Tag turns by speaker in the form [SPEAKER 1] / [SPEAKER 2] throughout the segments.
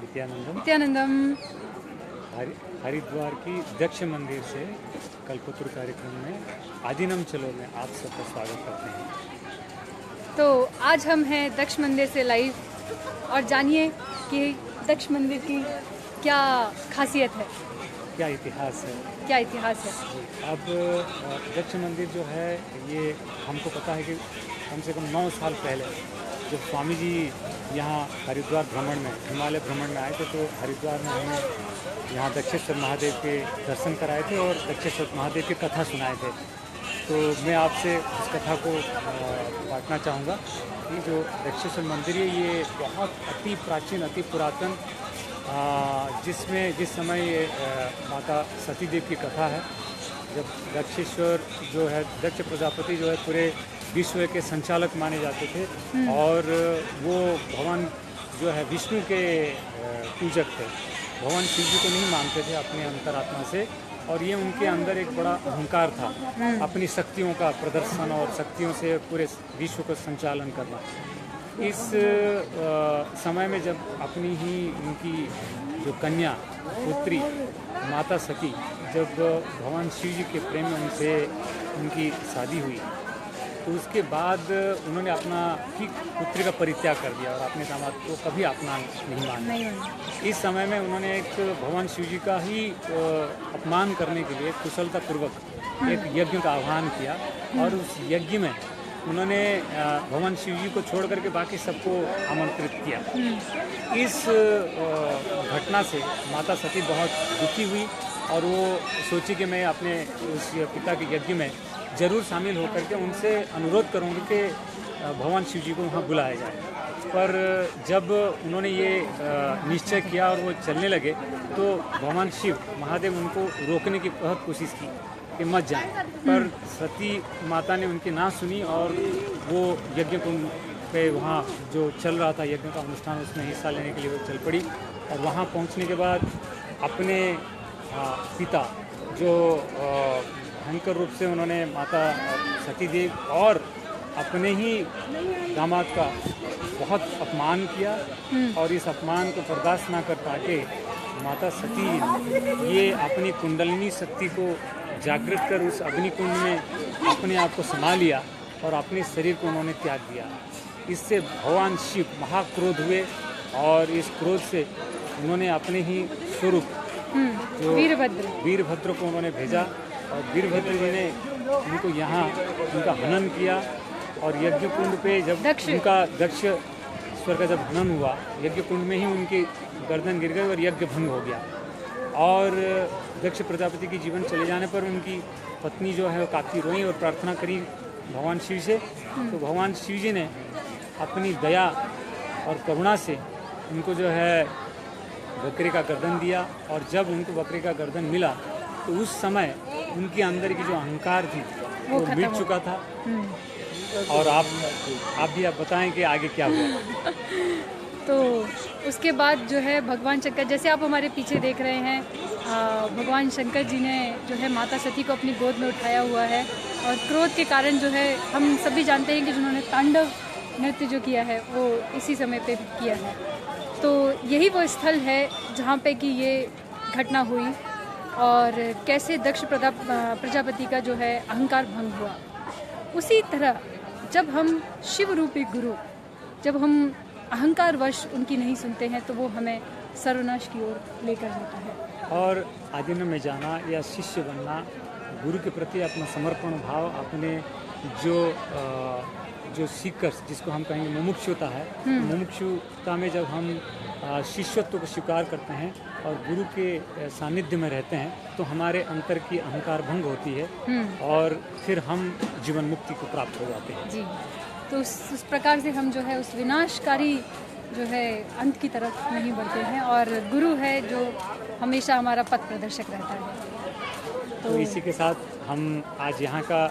[SPEAKER 1] नित्यानंदम
[SPEAKER 2] नित्यानंदम।
[SPEAKER 1] हरिद्वार की दक्ष मंदिर से कल्पतरु कार्यक्रम में आदिनम चलो में आप सबका स्वागत करते हैं।
[SPEAKER 2] तो आज हम हैं दक्ष मंदिर से लाइव और जानिए कि दक्ष मंदिर की क्या खासियत है,
[SPEAKER 1] क्या इतिहास है।
[SPEAKER 2] क्या इतिहास है।
[SPEAKER 1] अब दक्ष मंदिर जो है ये हमको पता है कि कम से कम 9 साल पहले जब स्वामी जी यहाँ हरिद्वार भ्रमण में, हिमालय भ्रमण में आए थे, तो हरिद्वार में हमें यहाँ दक्षेश्वर महादेव के दर्शन कराए थे और दक्षेश्वर महादेव की कथा सुनाए थे। तो मैं आपसे उस कथा को बांटना चाहूँगा कि जो दक्षेश्वर मंदिर है ये बहुत अति प्राचीन, अति पुरातन, जिस समय ये माता सती देव की कथा है। जब दक्षेश्वर जो है, दक्ष प्रजापति जो है पूरे विश्व के संचालक माने जाते थे और वो भगवान जो है विष्णु के पूजक थे। भगवान शिव जी को नहीं मानते थे अपने अंतरात्मा से, और ये उनके अंदर एक बड़ा अहंकार था, अपनी शक्तियों का प्रदर्शन और शक्तियों से पूरे विश्व को संचालन करना। इस समय में जब अपनी ही उनकी जो कन्या पुत्री माता सती, जब भगवान शिव जी के प्रेम में उनसे उनकी शादी हुई, तो उसके बाद उन्होंने अपना ही पुत्री का परित्याग कर दिया और अपने दामाद को कभी अपना नहीं माना। इस समय में उन्होंने एक भगवान शिव जी का ही अपमान करने के लिए कुशलतापूर्वक एक यज्ञ का आह्वान किया और उस यज्ञ में उन्होंने भगवान शिव जी को छोड़ करके बाकी सबको आमंत्रित किया। इस घटना से माता सती बहुत दुखी हुई और वो सोची कि मैं अपने उस पिता के यज्ञ में ज़रूर शामिल होकर के उनसे अनुरोध करूँगी कि भगवान शिव जी को वहाँ बुलाया जाए। पर जब उन्होंने ये निश्चय किया और वो चलने लगे, तो भगवान शिव महादेव उनको रोकने की बहुत कोशिश की कि मत जाएं, पर सती माता ने उनकी ना सुनी और वो यज्ञ कुंड पे वहाँ जो चल रहा था यज्ञ का अनुष्ठान, उसमें हिस्सा लेने के लिए वो चल पड़ी। और वहाँ पहुँचने के बाद अपने पिता जो भयंकर रूप से उन्होंने माता सती देव और अपने ही दामाद का बहुत अपमान किया, और इस अपमान को बर्दाश्त ना कर पाके माता सती ये अपनी कुंडलिनी शक्ति को जागृत कर उस अग्निकुंड में अपने आप को समा लिया और अपने शरीर को उन्होंने त्याग दिया। इससे भगवान शिव महाक्रोध हुए और इस क्रोध से उन्होंने अपने ही स्वरूप जो वीरभद्र को उन्होंने भेजा, और वीरभद्र जी ने उनको यहाँ उनका हनन किया। और यज्ञ कुंड पे जब उनका दक्षेश्वर का जब हनन हुआ, यज्ञ कुंड में ही उनकी गर्दन गिर गई और यज्ञ भंग हो गया। और दक्ष प्रजापति की जीवन चले जाने पर उनकी पत्नी जो है वो काफ़ी रोई और प्रार्थना करी भगवान शिव से। तो भगवान शिव जी ने अपनी दया और करुणा से उनको जो है बकरे का गर्दन दिया, और जब उनको बकरे का गर्दन मिला तो उस समय उनके अंदर की जो अहंकार थी वो मिट चुका था। और आप भी बताएं कि आगे क्या हुआ।
[SPEAKER 2] तो उसके बाद जो है भगवान शंकर, जैसे आप हमारे पीछे देख रहे हैं, भगवान शंकर जी ने जो है माता सती को अपनी गोद में उठाया हुआ है, और क्रोध के कारण जो है हम सभी जानते हैं कि जिन्होंने तांडव नृत्य जो किया है वो इसी समय पे किया है। तो यही वो स्थल है जहाँ पे कि ये घटना हुई और कैसे दक्ष प्रजापति का जो है अहंकार भंग हुआ। उसी तरह जब हम शिव रूपी गुरु, जब हम अहंकार वश उनकी नहीं सुनते हैं, तो वो हमें सर्वनाश की ओर लेकर जाता है।
[SPEAKER 1] और आदिनम में जाना या शिष्य बनना, गुरु के प्रति अपना समर्पण भाव, अपने जो सीकर्स जिसको हम कहेंगे मुमुक्षुता है, मुमुक्षुता में जब हम शिष्यत्व को स्वीकार करते हैं और गुरु के सानिध्य में रहते हैं, तो हमारे अंतर की अहंकार भंग होती है और फिर हम जीवन मुक्ति को प्राप्त हो जाते हैं।
[SPEAKER 2] जी, तो उस प्रकार से हम जो है उस विनाशकारी जो है अंत की तरफ नहीं बढ़ते हैं, और गुरु है जो हमेशा हमारा पथ प्रदर्शक रहता है।
[SPEAKER 1] तो इसी के साथ हम आज यहाँ का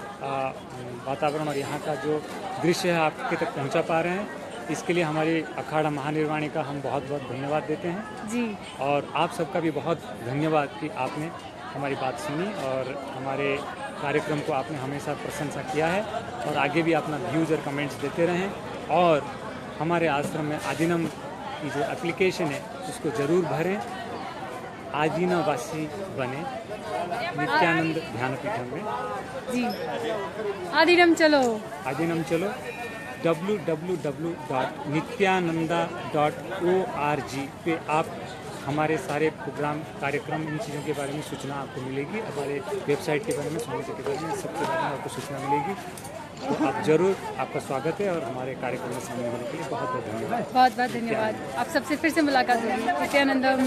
[SPEAKER 1] वातावरण और यहाँ का जो दृश्य है आपके तक पहुँचा पा रहे हैं, इसके लिए हमारी अखाड़ा महानिर्वाणी का हम बहुत बहुत धन्यवाद देते हैं
[SPEAKER 2] जी।
[SPEAKER 1] और आप सबका भी बहुत धन्यवाद कि आपने हमारी बात सुनी और हमारे कार्यक्रम को आपने हमेशा प्रशंसा किया है, और आगे भी अपना व्यूज़ और कमेंट्स देते रहें। और हमारे आश्रम में आदिनम की जो एप्लीकेशन है उसको ज़रूर भरें, आजीनवासी बने नित्यानंद ध्यानपीठम में।
[SPEAKER 2] जी, आदिनम चलो।
[SPEAKER 1] आदिनम चलो www.nityananda.org पे आप हमारे सारे प्रोग्राम, कार्यक्रम, इन चीज़ों के बारे में सूचना आपको मिलेगी। हमारे वेबसाइट के बारे में, स्वामी जी के बारे में, सबके बारे में आपको सूचना मिलेगी। तो आप ज़रूर, आपका स्वागत है और हमारे कार्यक्रम में शामिल होने के लिए बहुत बहुत धन्यवाद।
[SPEAKER 2] बहुत बहुत धन्यवाद। आप सबसे फिर से मुलाकात होगी। नित्यानंदम।